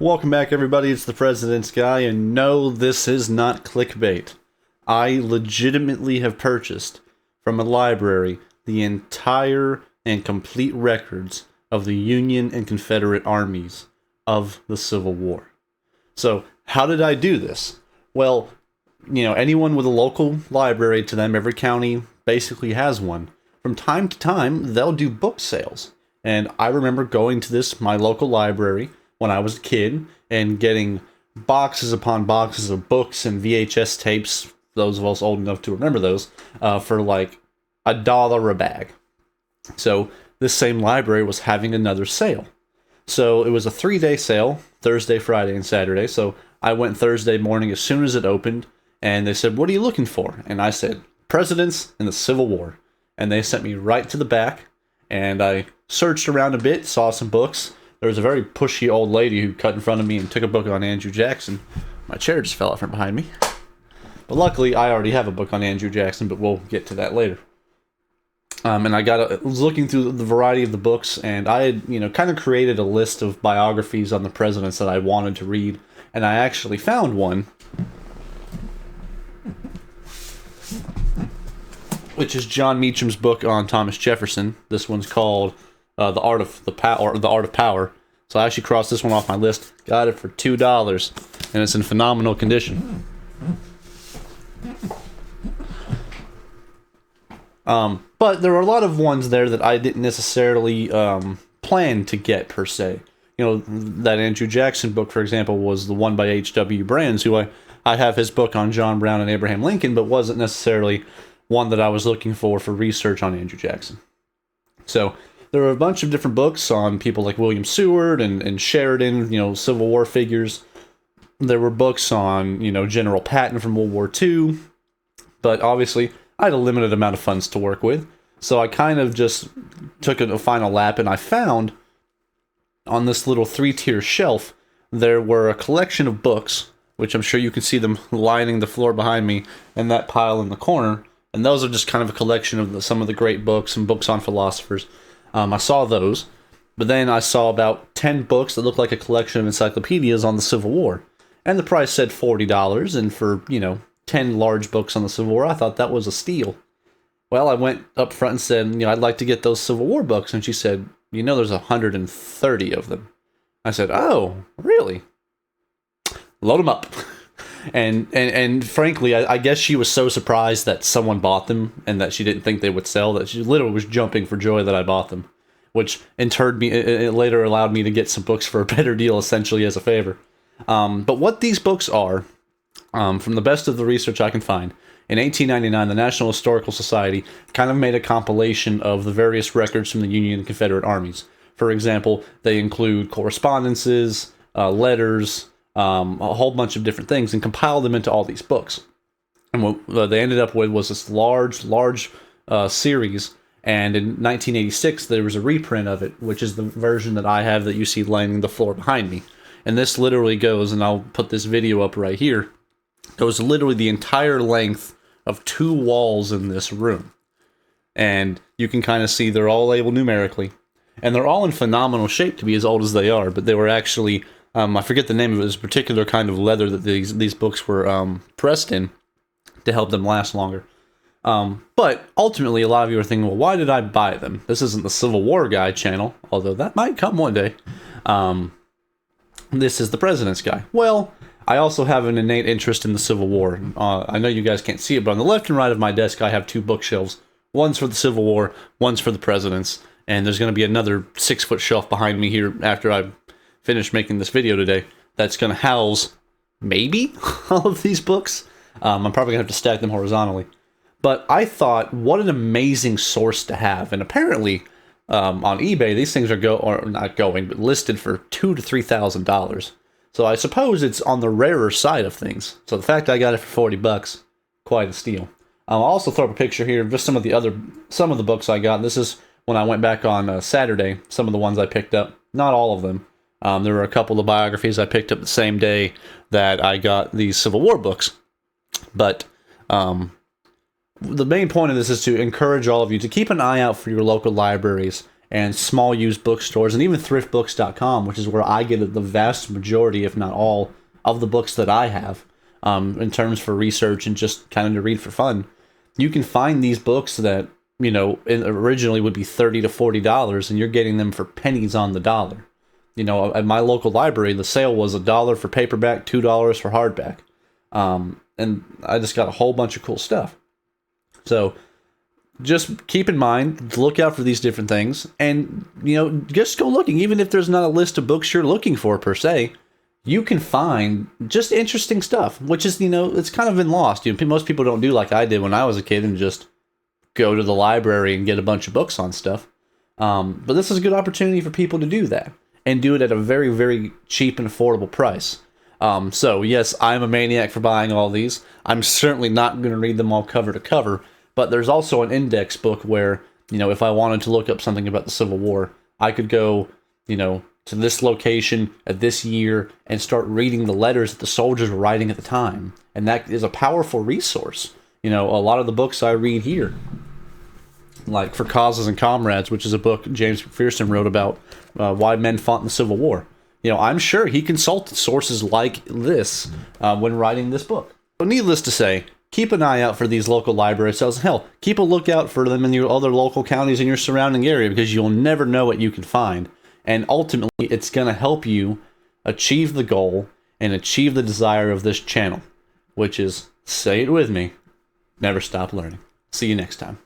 Welcome back, everybody. It's the President's Guy, and no, this is not clickbait. I legitimately have purchased from a library the entire and complete records of the Union and Confederate armies of the Civil War. So, how did I do this? Well, anyone with a local library to them, every county basically has one. From time to time, they'll do book sales. And I remember going to my local library when I was a kid and getting boxes upon boxes of books and VHS tapes, those of us old enough to remember those, for like $1 a bag. So this same library was having another sale. So it was a 3-day sale, Thursday, Friday, and Saturday. So I went Thursday morning as soon as it opened, and they said, "What are you looking for?" And I said, "Presidents in the Civil War." And they sent me right to the back, and I searched around a bit, saw some books. There was a very pushy old lady who cut in front of me and took a book on Andrew Jackson. My chair just fell out from behind me. But luckily, I already have a book on Andrew Jackson, but we'll get to that later. And I was looking through the variety of the books, and I had, kind of created a list of biographies on the presidents that I wanted to read. And I actually found one, which is John Meacham's book on Thomas Jefferson. This one's called The Art of Power. So I actually crossed this one off my list. Got it for $2, and it's in phenomenal condition. But there were a lot of ones there that I didn't necessarily plan to get per se. That Andrew Jackson book, for example, was the one by H.W. Brands, who I have his book on John Brown and Abraham Lincoln, but wasn't necessarily one that I was looking for research on Andrew Jackson. So there were a bunch of different books on people like William Seward and Sheridan, Civil War figures. There were books on, General Patton from World War II. But obviously, I had a limited amount of funds to work with. So I kind of just took a final lap, and I found on this little 3-tier shelf, there were a collection of books, which I'm sure you can see them lining the floor behind me, and that pile in the corner. And those are just kind of a collection of some of the great books and books on philosophers. I saw those, but then I saw about 10 books that looked like a collection of encyclopedias on the Civil War. And the price said $40, and for, 10 large books on the Civil War, I thought that was a steal. Well, I went up front and said, I'd like to get those Civil War books. And she said, there's 130 of them. I said, "Oh, really?" Load them up. And frankly, I guess she was so surprised that someone bought them and that she didn't think they would sell that she literally was jumping for joy that I bought them, which in turn it later allowed me to get some books for a better deal, essentially as a favor. But what these books are, from the best of the research I can find, in 1899, the National Historical Society kind of made a compilation of the various records from the Union and Confederate armies. For example, they include correspondences, letters, a whole bunch of different things, and compiled them into all these books. And what they ended up with was this large series. And in 1986, there was a reprint of it, which is the version that I have that you see lining the floor behind me. And this literally goes, and I'll put this video up right here, goes literally the entire length of 2 walls in this room. And you can kind of see they're all labeled numerically. And they're all in phenomenal shape to be as old as they are, but they were actually, I forget the name of it, this particular kind of leather that these books were pressed in to help them last longer. But ultimately, a lot of you are thinking, well, why did I buy them? This isn't the Civil War Guy channel, although that might come one day. This is the President's Guy. Well, I also have an innate interest in the Civil War. I know you guys can't see it, but on the left and right of my desk, I have 2 bookshelves. One's for the Civil War, one's for the presidents. And there's going to be another 6-foot shelf behind me here after I finish making this video today that's going to house, maybe, all of these books. I'm probably going to have to stack them horizontally. But I thought, what an amazing source to have. And apparently, on eBay, these things are listed for $2,000 to $3,000. So I suppose it's on the rarer side of things. So the fact I got it for $40, quite a steal. I'll also throw up a picture here of just some of the books I got. This is when I went back on Saturday, some of the ones I picked up. Not all of them. There were a couple of biographies I picked up the same day that I got these Civil War books. But the main point of this is to encourage all of you to keep an eye out for your local libraries and small used bookstores, and even thriftbooks.com, which is where I get the vast majority, if not all, of the books that I have, in terms for research and just kind of to read for fun. You can find these books that, you know, originally would be $30 to $40, and you're getting them for pennies on the dollar. You know, at my local library, the sale was $1 for paperback, $2 for hardback. And I just got a whole bunch of cool stuff. So just keep in mind, look out for these different things, and, you know, just go looking. Even if there's not a list of books you're looking for per se, you can find just interesting stuff, which is, you know, it's kind of been lost. You know, most people don't do like I did when I was a kid and just go to the library and get a bunch of books on stuff. But this is a good opportunity for people to do that and do it at a very, very cheap and affordable price. So yes, I'm a maniac for buying all these. I'm certainly not going to read them all cover to cover, but there's also an index book where, you know, if I wanted to look up something about the Civil War, I could go, you know, to this location at this year and start reading the letters that the soldiers were writing at the time. And that is a powerful resource. You know, a lot of the books I read here, like For Causes and Comrades, which is a book James McPherson wrote about why men fought in the Civil War. You know, I'm sure he consulted sources like this when writing this book. But needless to say, keep an eye out for these local library sales. Hell, keep a lookout for them in your other local counties in your surrounding area, because you'll never know what you can find. And ultimately, it's going to help you achieve the goal and achieve the desire of this channel, which is, say it with me, never stop learning. See you next time.